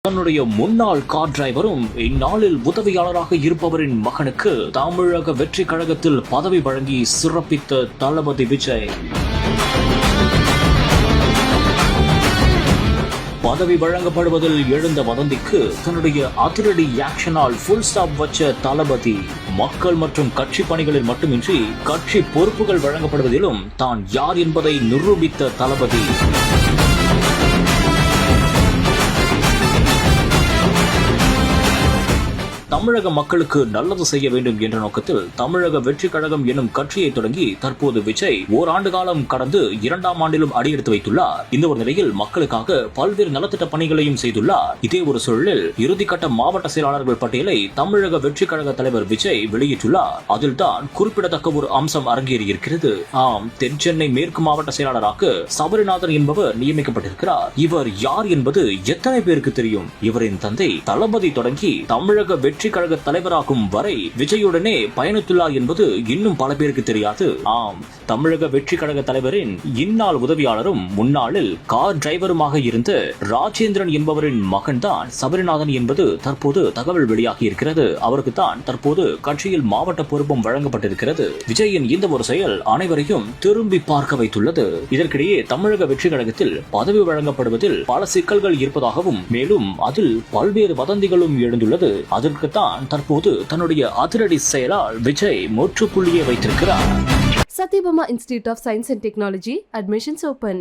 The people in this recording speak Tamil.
தன்னுடைய முன்னாள் கார் டிரைவரும் இந்நாளில் உதவியாளராக இருப்பவரின் மகனுக்கு தமிழக வெற்றி கழகத்தில் பதவி வழங்கி சிறப்பித்த தளபதி விஜய். பதவி வழங்கப்படுவதில் எழுந்த வதந்திக்கு தன்னுடைய அதிரடி ஆக்ஷனால் ஃபுல் ஸ்டாப் வச்ச தளபதி. மக்கள் மற்றும் கட்சி பணிகளில் மட்டுமின்றி கட்சி பொறுப்புகள் வழங்கப்படுவதிலும் தான் யார் என்பதை நிரூபித்த தளபதி. தமிழக மக்களுக்கு நல்லது செய்ய வேண்டும் என்ற நோக்கத்தில் தமிழக வெற்றி கழகம் என்னும் கட்சியை தொடங்கி தற்போது விஜய் ஓராண்டு காலம் கடந்து 2ஆம் ஆண்டிலும் அடியெடுத்து வைத்துள்ளார். இந்த ஒரு நிலையில் மக்களுக்காக பல்வேறு நலத்திட்ட பணிகளையும் செய்துள்ளார். இதே ஒரு சூழலில் இறுதிக்கட்ட மாவட்ட செயலாளர்கள் பட்டியலை தமிழக வெற்றி கழக தலைவர் விஜய் வெளியிட்டுள்ளார். அதில் தான் குறிப்பிடத்தக்க ஒரு அம்சம் அரங்கேறியிருக்கிறது. ஆம், தென் சென்னை மேற்கு மாவட்ட செயலாளராக சபரிநாதன் என்பவர் நியமிக்கப்பட்டிருக்கிறார். இவர் யார் என்பது எத்தனை பேருக்கு தெரியும்? இவரின் தந்தை தளபதி தொடங்கி தமிழக வெற்றி கழக தலைவராகும் வரை விஜயுடனே பயணித்துள்ளார் என்பது இன்னும் பல பேருக்கு தெரியாது. ஆம், தமிழக வெற்றி கழக தலைவரின் இந்நாள் உதவியாளரும் முன்னாளில் கார் டிரைவருமாக இருந்த ராஜேந்திரன் என்பவரின் மகன் தான் சபரிநாதன் என்பது தற்போது தகவல் வெளியாகி இருக்கிறது. அவருக்கு தான் தற்போது கட்சியில் மாவட்ட பொறுப்பும் வழங்கப்பட்டிருக்கிறது. விஜயின் இந்த ஒரு செயல் அனைவரையும் திரும்பி பார்க்க வைத்துள்ளது. இதற்கிடையே தமிழக வெற்றி கழகத்தில் பதவி வழங்கப்படுவதில் பல சிக்கல்கள் இருப்பதாகவும் மேலும் அதில் பல்வேறு வதந்திகளும் எழுந்துள்ளது. அதற்கு தான் தற்போது தன்னுடைய அதிரடி செயலால் விஜய் முற்றுப்புள்ளியை வைத்திருக்கிறார். Satyabama Institute of Science and Technology admissions open.